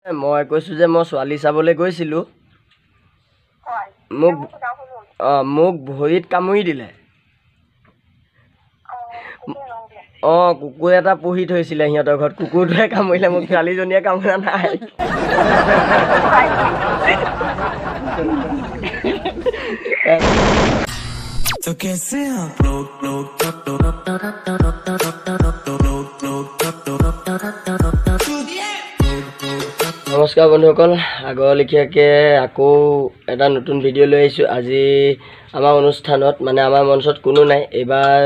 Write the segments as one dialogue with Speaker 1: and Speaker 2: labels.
Speaker 1: মই কৈছো যে মই ছোৱালী চাবলৈ গৈছিলো মোক ভৰিত কামুৰি দিলে কুকুৰ এটা পুহি থৈছিলে সিহঁতৰ ঘৰত কুকুৰটোৱে কামুৰিলে মোক ছোৱালীজনীয়ে কামুৰা নাই
Speaker 2: तो कैसे आप लोग
Speaker 1: নমস্কাৰ বন্ধুসকল আগৰ লিখিয়াকে আকৌ এটা নতুন ভিডিঅ' লৈ আহিছোঁ আজি আমাৰ অনুষ্ঠানত মানে আমাৰ মঞ্চত কোনো নাই এবাৰ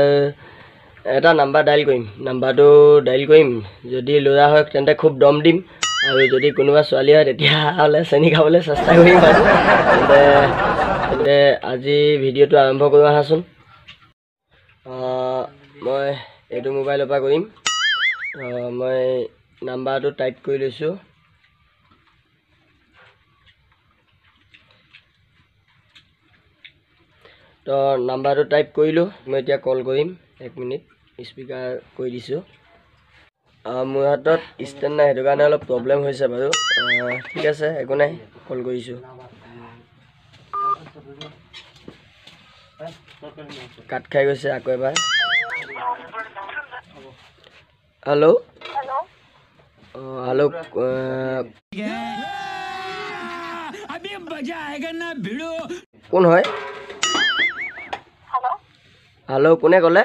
Speaker 1: এটা নাম্বাৰ ডাইল কৰিম নাম্বাৰটো ডাইল কৰিম যদি ল'ৰা হয় তেন্তে খুব দম দিম আৰু যদি কোনোবা ছোৱালী হয় তেতিয়াহ'লে চেনি খাবলৈ চেষ্টা কৰিম আৰু তেন্তে আজি ভিডিঅ'টো আৰম্ভ কৰোঁ আহাচোন মই এইটো মোবাইলৰ পৰা কৰিম মই নাম্বাৰটো টাইপ কৰি লৈছোঁ তো নাম্বাৰটো টাইপ কৰিলোঁ মই এতিয়া কল কৰিম 1 মিনিট স্পীকাৰ কৰি দিছোঁ মোৰ হাতত ষ্টেণ্ড নাই সেইটো কাৰণে অলপ প্ৰব্লেম হৈছে বাৰু ঠিক আছে একো নাই কল কৰিছোঁ কাট খাই গৈছে আকৌ এবাৰ হেল্ল' হেল্ল' কোন হয় হেল্ল' কোনে ক'লে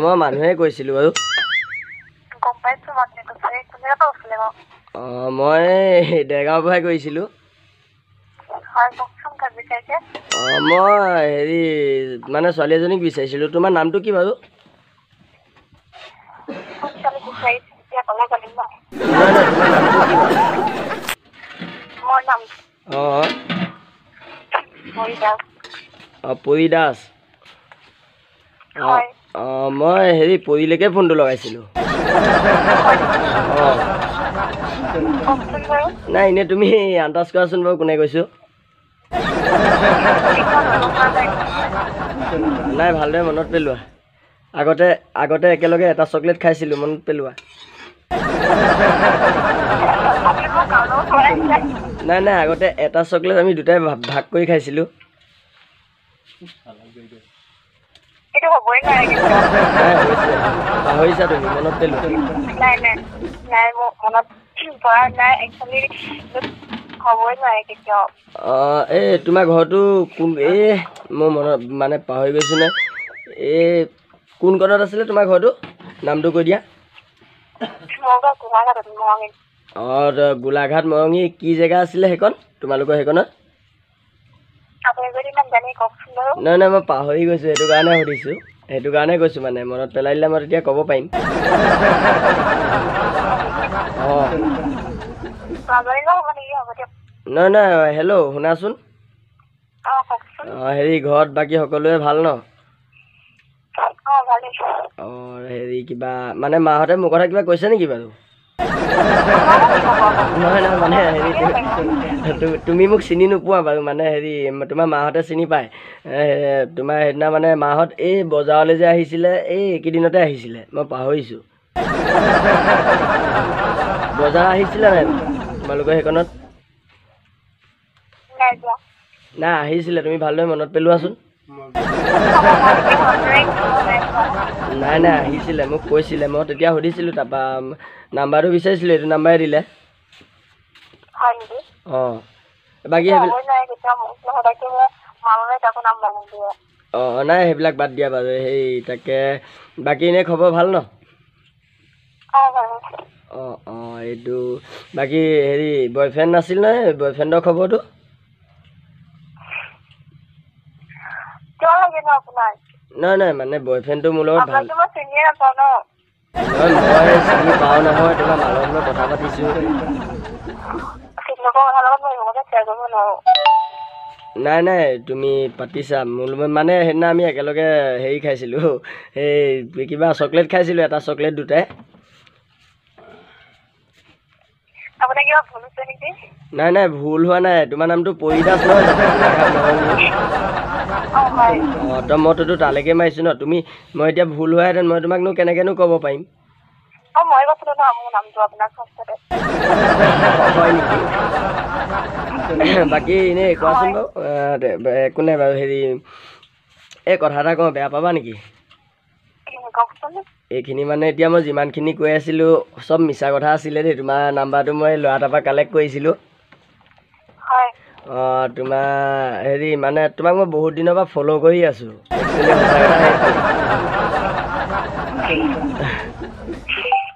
Speaker 1: মই মানুহে কৈছিলোঁ বাৰু মই দেৰগাঁৱৰ পৰাই কৈছিলোঁ মই হেৰি মানে ছোৱালী এজনীক বিচাৰিছিলোঁ তোমাৰ নামটো কি বাৰু পৰি দাস মই হেৰি পৰিলৈকে ফোনটো লগাইছিলোঁ নাই এনেই তুমি আন্দাজ কৰাচোন বাৰু কোনে কৈছোঁ নাই ভালদৰে মনত পেলোৱা আগতে একেলগে এটা চকলেট খাইছিলোঁ মনত পেলোৱা নাই আগতে এটা চকলেট আমি দুটাই ভাগ কৰি খাইছিলোঁ পাহৰিছা তুমি মনত পেলোৱা এই তোমাৰ ঘৰটো কোন এই মই মনত মানে পাহৰি গৈছোঁ নে এই কোন কণত আছিলে তোমাৰ ঘৰটো নামটো কৈ দিয়া গোলাঘাট মৰঙি কি জেগা আছিলে সেইকণ তোমালোকৰ সেইকণত নাই মই পাহৰি গৈছোঁ সেইটো কাৰণে সুধিছোঁ সেইটো কাৰণে কৈছোঁ মানে মনত পেলাই দিলে মই তেতিয়া ক'ব পাৰিম নাই হেল্ল' শুনাচোন হেৰি ঘৰত বাকী সকলোৱে ভাল ন হেৰি কিবা মানে মাহঁতে মোৰ কথা কিবা কৈছে নেকি বাৰু নহয় মানে হেৰি তুমি মোক চিনি নোপোৱা বাৰু মানে হেৰি তোমাৰ মাহঁতে চিনি পায় তোমাৰ সেইদিনা মানে মাহঁত এই বজাৰলৈ যে আহিছিলে এই এইকেইদিনতে আহিছিলে মই পাহৰিছোঁ বজাৰ আহিছিলে নাই তোমালোকৰ সেইকণত নাই আহিছিলে তুমি ভালদৰে মনত পেলোৱাচোন নাই আহিছিলে মোক কৈছিলে মই তেতিয়া সুধিছিলোঁ তাৰপৰা নাম্বাৰটো বিচাৰিছিলোঁ এইটো নাম্বাৰে দিলে বাকী নাই সেইবিলাক বাদ দিয়া বাৰু সেই তাকে বাকী এনেই খবৰ ভাল ন এইটো বাকী হেৰি বয়ফ্ৰেণ্ড নাছিল নহয় বয়ফ্ৰেণ্ডৰ খবৰটো নাই মানে বয়ফ্ৰেণ্ডটো মোৰ লগত ভাল মই চিনি পাওঁ নহয় তোমাৰ মালৰ লগত কথা পাতিছোঁ নাই তুমি পাতিছা মোৰ মানে সেইদিনা আমি একেলগে হেৰি খাইছিলোঁ সেই কিবা চকলেট খাইছিলোঁ এটা চকলেট দুটাই নাই ভুল হোৱা নাই তোমাৰ নামটো পৰি দাস নহয় তো মইতো তালৈকে মাৰিছোঁ ন তুমি মই এতিয়া ভুল হোৱাহেঁতেন মই তোমাকনো কেনেকৈনো ক'ব পাৰিম
Speaker 3: কৈছিলো ন মোৰ নামটো আপোনাক ফাৰ্ষ্টতে
Speaker 1: হয় নেকি? বাকী এনেই কোৱাচোন বাৰু একো নাই বাৰু হেৰি এই কথা এটা কওঁ বেয়া পাবা নেকি?
Speaker 3: কওকচোন।
Speaker 1: এইখিনি মানে এতিয়া মই যিমানখিনি কৈ আছিলোঁ চব মিছা কথা আছিলে দেই। তোমাৰ নাম্বাৰটো মই ল'ৰা এটাৰ পৰা কালেক্ট কৰিছিলোঁ।
Speaker 3: হয়
Speaker 1: অঁ তোমাৰ হেৰি মানে তোমাক মই বহুত দিনৰ পৰা ফ'ল' কৰি আছোঁ। একচুৱেলি সঁচা কথা সেইটোৱে।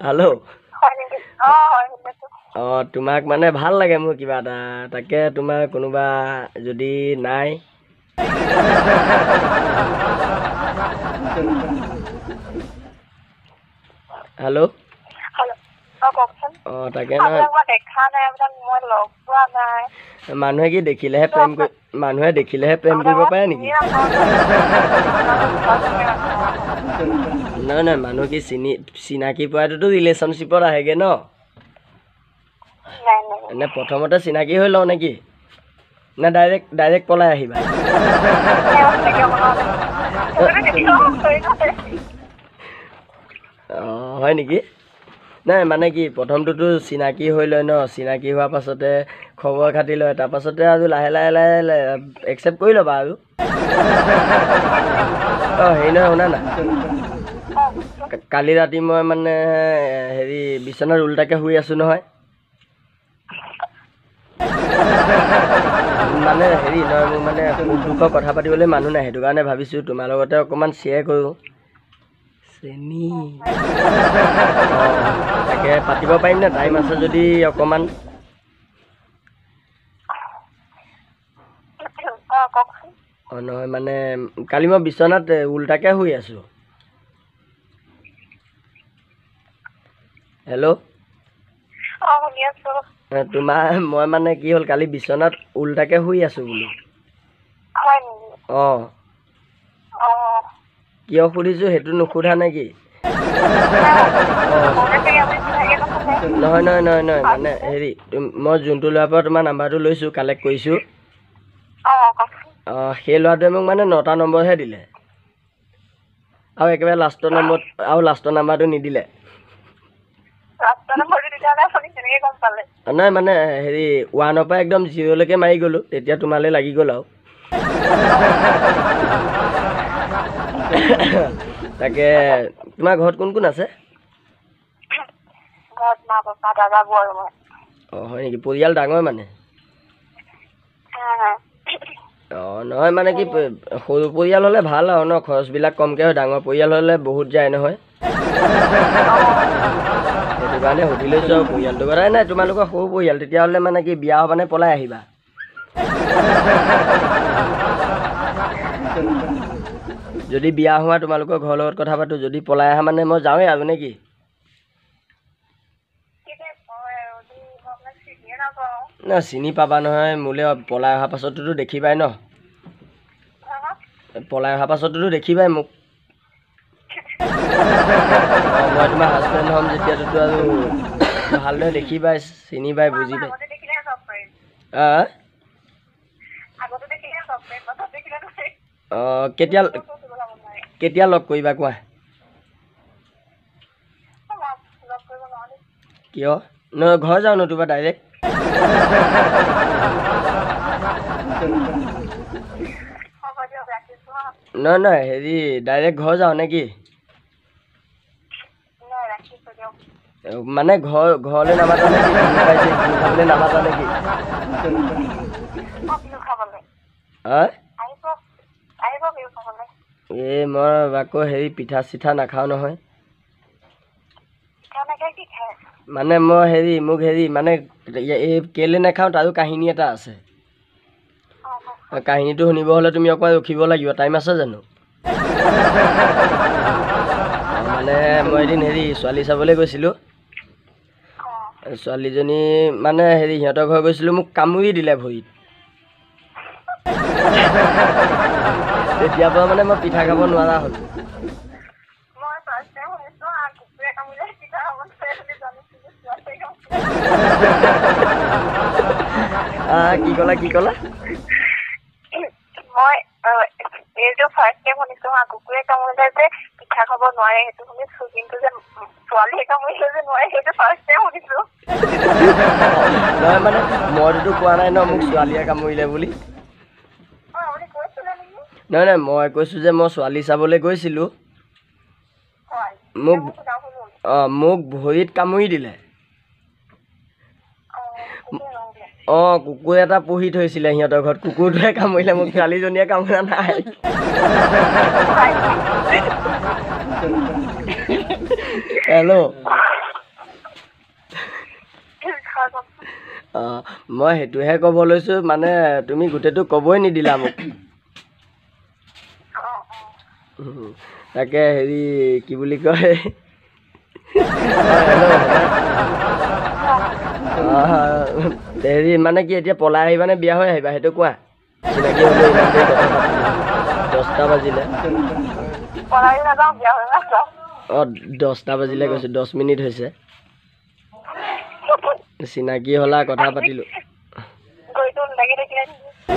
Speaker 1: হেল্ল'।
Speaker 3: হয় নেকি? হয় শুনিছো।
Speaker 1: অঁ তোমাক মানে ভাল লাগে মোৰ কিবা এটা তাকে তোমাৰ কোনোবা যদি নাই হেল্ল'।
Speaker 3: হেল্ল' কওকচোন।
Speaker 1: অঁ তাকে নহয়
Speaker 3: আপোনাক মই দেখা নাই, আপোনাক মই লগ পোৱা নাই।
Speaker 1: মানুহে কি দেখিলেহে
Speaker 3: কিন্তু
Speaker 1: প্ৰেম কৰি মানুহে দেখিলেহে প্ৰেম
Speaker 3: আপোনাক
Speaker 1: কৰিব
Speaker 3: মই
Speaker 1: পাৰে নেকি?
Speaker 3: চিনি নাপাওঁ নহয়।
Speaker 1: নহয় নহয় মানুহ কি চিনাকি পৰাটোতো ৰিলেশ্যনশ্বিপত আহেগে ন?
Speaker 3: নাই নাই
Speaker 1: এনে প্ৰথমতে চিনাকি হৈ লওঁ নেকি? নে ডাইৰেক্ট পলাই আহিবা? অঁ হয় নেকি? নাই মানে কি প্ৰথমটোতো চিনাকি হৈ লয় ন, চিনাকি হোৱাৰ পাছতে খবৰ খাতি লয়, তাৰপাছতে আৰু লাহে একচেপ্ট কৰি ল'বা আৰু। অঁ হেৰি নহয় শুনা না কালি ৰাতি মই মানে হেৰি বিচনাত ওলোটাকৈ শুই আছোঁ নহয়। মানে হেৰি নহয় মোৰ মানে সুখ দুখৰ কথা পাতিবলৈ মানুহ নাই, সেইটো কাৰণে ভাবিছোঁ তোমাৰ লগতে অকণমান শ্বেয়াৰ কৰোঁ। চেনি অঁ তাকে পাতিব পাৰিম নে টাইম আছে যদি অকণমান?
Speaker 3: কওকচোন।
Speaker 1: অঁ নহয় মানে কালি মই বিচনাত ওলোটাকৈ শুই আছোঁ। হেল্ল'।
Speaker 3: শুনি আছো।
Speaker 1: মই মানে কি হ'ল কালি বিচনাত ওলোটাকৈ শুই আছোঁ বোলো।
Speaker 3: হয় নেকি?
Speaker 1: অঁ
Speaker 3: অঁ
Speaker 1: কিয় সুধিছোঁ সেইটো নুসুধা নেকি? অঁ নহয় মানে হেৰি মই যোনটো ল'ৰাৰ পৰা তোমাৰ নাম্বাৰটো লৈছোঁ কালেক্ট কৰিছোঁ অঁ সেই ল'ৰাটোৱে মোক মানে 9টা নম্বৰহে দিলে আৰু একেবাৰে লাষ্টৰ নাম্বাৰটো নিদিলে। নহয় মানে হেৰি 1ৰ পৰা একদম 0লৈকে মাৰি গ'লোঁ, তেতিয়া তোমালৈ লাগি গ'ল আৰু। তাকে তোমাৰ ঘৰত কোন কোন আছে?
Speaker 3: ঘৰত মা পাপা দাদা বৌ আৰু মই।
Speaker 1: অঁ হয় নেকি? পৰিয়াল ডাঙৰ মানে? অঁ নহয় মানে কি সৰু পৰিয়াল হ'লে ভাল আৰু ন, খৰচবিলাক কমকৈ হয়। ডাঙৰ পৰিয়াল হ'লে বহুত যায় নহয়। সেইটো কাৰণে সুধি লৈছোঁ আৰু পৰিয়ালটোৰ কথা। নাই তোমালোকৰ সৰু পৰিয়াল তেতিয়াহ'লে মানে কি বিয়া হ'বা নে পলাই আহিবা? যদি বিয়া হোৱা তোমালোকৰ ঘৰৰ লগত কথা পাতোঁ, যদি পলাই আহা মানে মই যাওঁৱেই আৰু নে কি? নাই চিনি পাবা নহয়, মোলৈ পলাই অহাৰ পাছততো দেখিবাই ন? পলাই অহাৰ পাছততো দেখিবাই মোক। অঁ মই তোমাৰ হাজবেণ্ড হ'ম যেতিয়াতো আৰু ভালদৰে দেখিবাই, চিনিবাই, বুজিবাই। অঁ কেতিয়া লগ কৰিবা কোৱা? কিয়? নহয় ঘৰ যাওঁ নতুবা ডাইৰেক্ট। নহয় হেৰি ডাইৰেক্ট ঘৰ যাওঁ নে কি? মানে ঘৰলৈ নামাতা নেকি? বিহু পাইছে বিহু খাবলৈ নামাতা নেকি? এই মই আকৌ হেৰি পিঠা চিঠা নাখাওঁ নহয়। মানে মই মোক মানে এই কেলে নাখাওঁ তাৰো কাহিনী এটা আছে। কাহিনীটো শুনিব হ'লে তুমি অকণমান ৰখিব লাগিব, টাইম আছে জানো? মানে মই এদিন ছোৱালী চাবলৈ গৈছিলোঁ। ছোৱালীজনী মানে সিহঁতৰ ঘৰ গৈছিলোঁ, মোক কামুৰি দিলে ভৰিত। তেতিয়াৰ পৰা মানে মই পিঠা খাব নোৱাৰা হ'লোঁ। কি ক'লা?
Speaker 3: মই এইটো ফাৰ্ষ্ট টাইম শুনিছো কুকুৰে কামুৰিলে যে পিঠা খাব নোৱাৰে সেইটো শুনিছো, কিন্তু যে ছোৱালীয়ে কামুৰিলে যে নোৱাৰে সেইটো
Speaker 1: নহয় মানে মইতো কোৱা নাই ন মোক ছোৱালীয়ে কামুৰিলে বুলি
Speaker 3: আপুনি কৈছিলে নেকি
Speaker 1: নহয় নহয় মই কৈছোঁ যে মই ছোৱালী চাবলৈ গৈছিলোঁ
Speaker 3: হয়
Speaker 1: মোক
Speaker 3: শুনা শুনো
Speaker 1: মোক ভৰিত কামুৰি দিলে কুকুৰ এটা পুহি থৈছিলে সিহঁতৰ ঘৰত কুকুৰটোৱে কামুৰিলে মোক ছোৱালীজনীয়ে কামুৰা নাই হেল্ল' মই সেইটোহে ক'ব লৈছোঁ মানে তুমি গোটেইটো ক'বই নিদিলা মোক তাকে হেৰি কি বুলি কয় হেৰি মানে কি এতিয়া পলাই আহিবা নে বিয়া হৈ আহিবা সেইটো কোৱা চিনাকি হ'লেও ইমান দেৰি কথা পাতিলোঁ 10টা বাজিলে অঁ 10টা বাজিলে কৈছোঁ 10 মিনিট হৈছে চিনাকি হ'লা কথা পাতিলোঁ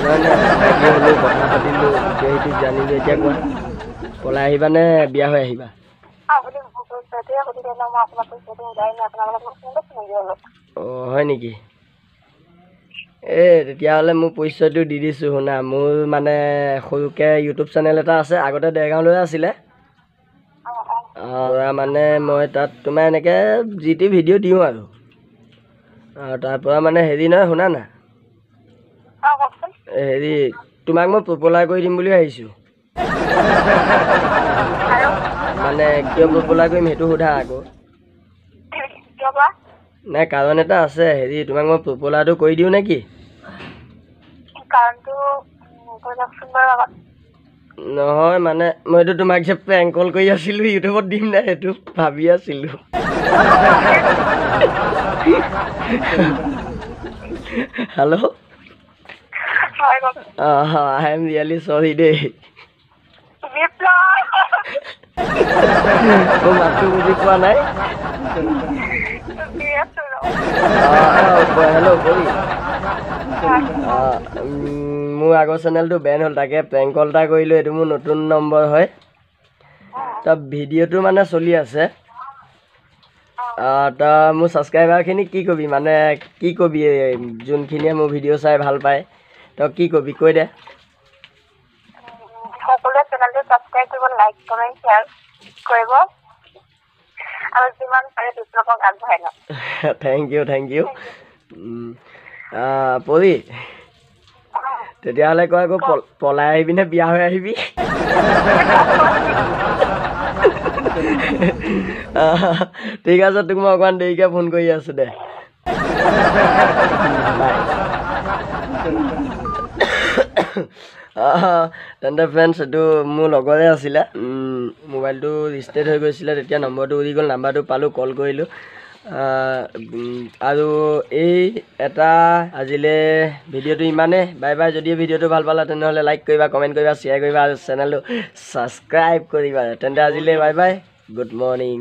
Speaker 1: নাই নাই চিনাকি হ'লেও কথা পাতিলোঁ সেইটো জানিলোঁ এতিয়া কোৱা পলাই আহিবা নে বিয়া হৈ আহিবা অঁ হয় নেকি তেতিয়াহ'লে মোৰ পৰিচয়টো দি দিছোঁ শুনা মোৰ মানে সৰুকৈ ইউটিউব চেনেল এটা আছে আগতে দেৰগাঁৱলৈ আছিলে মানে মই তাত তোমাৰ এনেকৈ যি টি ভিডিঅ' দিওঁ আৰু তাৰপৰা মানে হেৰি নহয় শুনা না হেৰি তোমাক মই পপুলাৰ কৰি দিম বুলি ভাবিছোঁ মানে কিয় পপুলাৰ কৰিম সেইটো সোধা আকৌ নাই কাৰণ এটা আছে হেৰি তোমাক মই পপুলাৰটো কৰি দিওঁ নেকি নহয় মানে মইতো তোমাক যে প্ৰেংক কল কৰি আছিলোঁ ইউটিউবত দিম নাই সেইটো ভাবি আছিলোঁ হেল্ল' আই এম ৰিয়েলি চৰি দেই মোৰ মাতটো বুজি পোৱা নাই হেল্ল' কৰি মোৰ আগৰ চেনেলটো বেন হ'ল তাকে প্ৰেংক কল এটা কৰিলোঁ এইটো মোৰ নতুন নম্বৰ হয় তাৰ ভিডিঅ'টো মানে চলি আছে তই মোৰ ছাবস্ক্ৰাইবাৰখিনিক কি ক'বি মানে কি ক'বি যোনখিনিয়ে মোৰ ভিডিঅ' চাই ভাল পায় তই কি ক'বি কৈ দে
Speaker 3: সকলোৱে চেনেলটো ছাবস্ক্ৰাইব কৰিব লাইক কমেণ্ট শ্বেয়াৰ কৰিব আৰু যিমান পাৰে বিপ্লৱক আগবঢ়াই লওক
Speaker 1: থেংক ইউ পৰি তেতিয়াহ'লে কয় আকৌ পলাই আহিবি নে বিয়া হৈ আহিবি ঠিক আছে তোক মই অকণমান দেৰিকৈ ফোন কৰি আছোঁ দে তেন্তে ফ্ৰেণ্ডছ এইটো মোৰ লগৰে আছিলে মোবাইলটো ৰিষ্টেট হৈ গৈছিলে তেতিয়া নম্বৰটো উৰি গ'ল নাম্বাৰটো পালোঁ কল কৰিলোঁ আৰু এই এটা আজিলৈ ভিডিঅ'টো ইমানেই বাই বাই যদি ভিডিঅ'টো ভাল পালা তেনেহ'লে লাইক কৰিবা কমেণ্ট কৰিবা শ্বেয়াৰ কৰিবা আৰু চেনেলটো ছাবস্ক্ৰাইব কৰিবা তেন্তে আজিলৈ বাই বাই গুড মৰ্ণিং